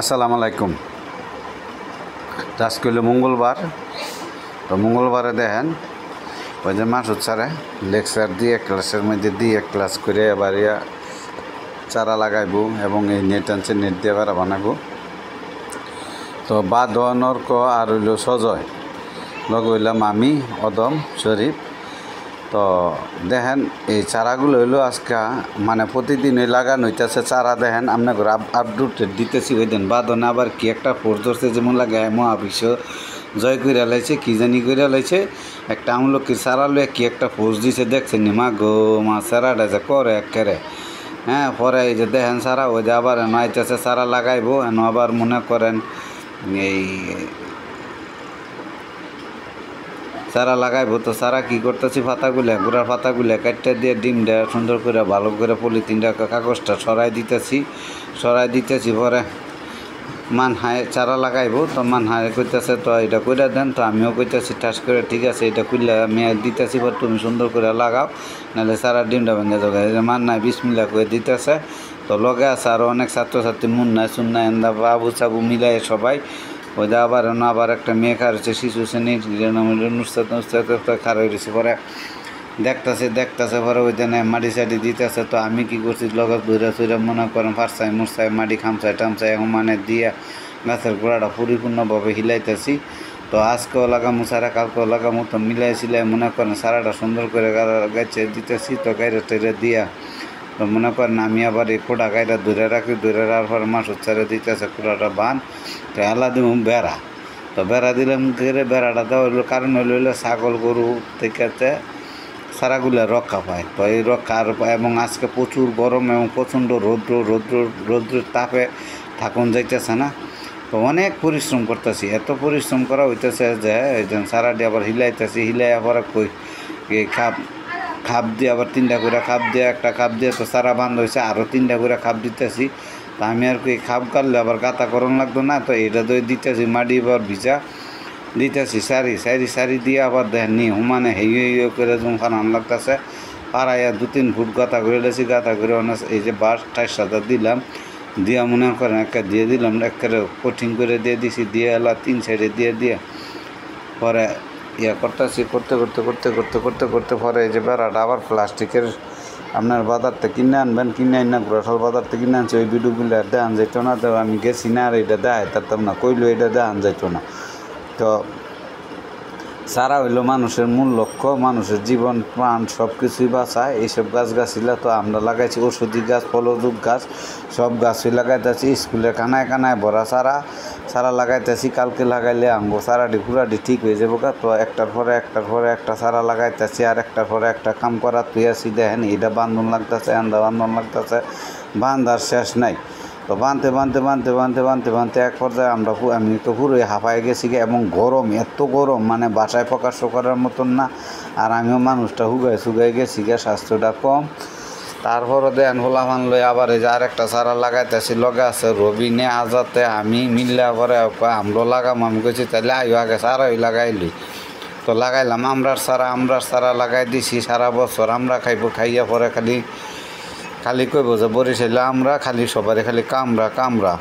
আসসালামু আলাইকুম। আজকে হলো মঙ্গলবার। তো মঙ্গলবারে দেখেন ওই যে মাসুদ স্যারে লেকচার দিয়ে ক্লাসের মধ্যে দিয়ে ক্লাস করে এবার চারা লাগাইব এবং এই নেট আনছে, নেট দিয়ে এবার বানাবো। তো নর্ক আর হইল সজয় লগ হইলাম আমি অদম শরীফ। তো দেখেন এই চারাগুলো হইলো আজকে মানে প্রতিদিন ওই লাগানো হইতেছে চারা। দেখেন আপনার আপডেট দিতেছি। ওই দিন বাদনে আবার কি একটা ফোর্স ধরছে, যেমন লাগে মহাবিশ্ব জয় করে লাইছে, কি জানি করে লাইছে। একটা আমলকির চারা লয়ে কি একটা ফোর্স দিছে, দেখছেন নি? মা গো মা, চারাটা যে করে একেবারে হ্যাঁ। পরে এই যে দেখেন চারা ওই যে আবার এনে আইতেছে, চারা লাগাইবো এনে। আবার মনে করেন এই চারা লাগাইবো। তো চারা কী করতেছি, পাতাগুলা গুড়ার পাতাগুলা কাটতে দিয়ে ডিমটা সুন্দর করে ভালো করে পলিথিনটা কাগজটা সরাই দিতেছি। পরে মানহায় চারা লাগাইবো। তো মানহায় কইতেছে তো এটা কইরা দেন। তো আমিও কইতেছি ঠাস করে, ঠিক আছে এটা কইলা আমি দিতেছি, পর তুমি সুন্দর করে লাগাও, নাহলে চারা ডিমটা ভেঙে যাবে। মান্নায় বিসমিল্লাহ করে দিতেছে। তো লগে আছে আরও অনেক ছাত্রছাত্রী, মুন্নায় সুন্নায় এন্দা বাবু চাবু মিলাই সবাই। ওই যে আবার একটা মেয়ে খার হচ্ছে শিশু শ্রেণীর নুসরাত খার হয়ে গেছে। পরে দেখতেছে পরে ওই জন্য মাটি সাটি দিতেছে। তো আমি কী করছি, লগত ধরে মনে করেন ফার্সাই মুরসাই মাটি খামসাই টামসাই এখন মানে দিয়ে গাছের গোড়াটা পরিপূর্ণভাবে হিলাইতেছি। তো আজকেও লাগামো সারা, কালকেও লাগামো। তো মিলাই মনে করেন সারাটা সুন্দর করে গাছে দিতেছি। তো গাইরে টেরে দিয়া তো মনে করেন আমি আবার এই কোটা গাইটা ধরে রাখার পর মাসুদ ছেড়ে দিতেছে কোটাটা বান। তো এলা দিব বেড়া। তো বেড়া দিলাম, বেড়াটা দেওয়া হইলো কারণ হইলো ছাগল গরু থেকে সারাগুলো রক্ষা পায়। তো এই রক্ষার এবং আজকে প্রচুর গরম এবং প্রচণ্ড রৌদ্রের তাপে থাকুন যাইতেছে না। তো অনেক পরিশ্রম করতেছি, এত পরিশ্রম করা হইতেছে যে এই যে সারাটি আবার হিলাই আবার কই খাপ দিয়ে আবার 3টা করে খাপ দিয়ে, একটা খাপ দিয়ে তো সারা বান্ধ হয়েছে, আরও 3টা করে খাপ দিতেছি। তো আমি আর কি খাপ কাটলে আবার গাতা করণ লাগতো না। তো এটা তো দিতেছি মাটি এবার ভিজা দিতেছি সারি দিয়ে আবার দেখেন নি হুমানে হেয়ে করে যখন ফানান লাগতেছে। পাড়াইয়া 2-3 ফুট গাতা করে লেছি। গাতা করে অনেক এই যে বাস টাইসাটা দিলাম, দিয়া মনে করেন একটা দিয়ে দিলাম, একেবারে কঠিন করে দিয়ে দিছি। দিয়ে এলা 3 সাইডে দিয়ে পরে করতেছি। করতে পরে এই যে বেড়াটা আবার প্লাস্টিকের আপনার বাজার থেকে কিনে আনবেন, কিনে আন না ঘোরাশাল বাজার থেকে কিনে আনছে। ওই ভিডিওগুলো দেখান যাইতো না। তো আমি গেছি না আর এটা দেখাই তারতাম না, কইলো এটা দেখান যাইতো না। তো চারা হইল মানুষের মূল লক্ষ্য, মানুষের জীবন প্রাণ সব কিছুই বাঁচায় এইসব গাছগাছিলা। তো আমরা লাগাইছি ওষুধি গাছ, ফলযুক্ত গাছ, সব গাছই লাগাইতেছি। স্কুলের কানায় ভরা চারা লাগাইতেছি। কালকে লাগাইলে আঙ্গো চারাটি পুরাটি ঠিক হয়ে যাবো। তো একটার পরে একটা চারা লাগাইতেছি, আর একটার পরে একটা কাম করা তুই আছি। দেখেন এটা বান্ধন লাগতেছে, বান্ধন লাগতেছে, বান্ধার শেষ নাই। তো বানতে এক পর্যায়ে আমি তো পুরোই হাঁপায় গেছি। এবং গরম, এত গরম মানে বাসায় প্রকাশ করার মতন না। আর আমিও মানুষটা শুকাই গেছি, স্বাস্থ্যটা কম। তারপরও দেন হোলাফান লই আবার এই যে আরেকটা চারা লাগাইতেছি। লগে আছে রবিনে আজাতে আমি মিললে পরে আমরাও লাগাম। আমি কইছি তাহলে আইও আগে চারাই লাগাইলি। তো লাগাইলাম আমরার চারা লাগাই দিছি। সারা বছর আমরা খাইয়া পরে খালি কইব যে বরিশাইলে আমরা খালি সবারই খালি কামরা।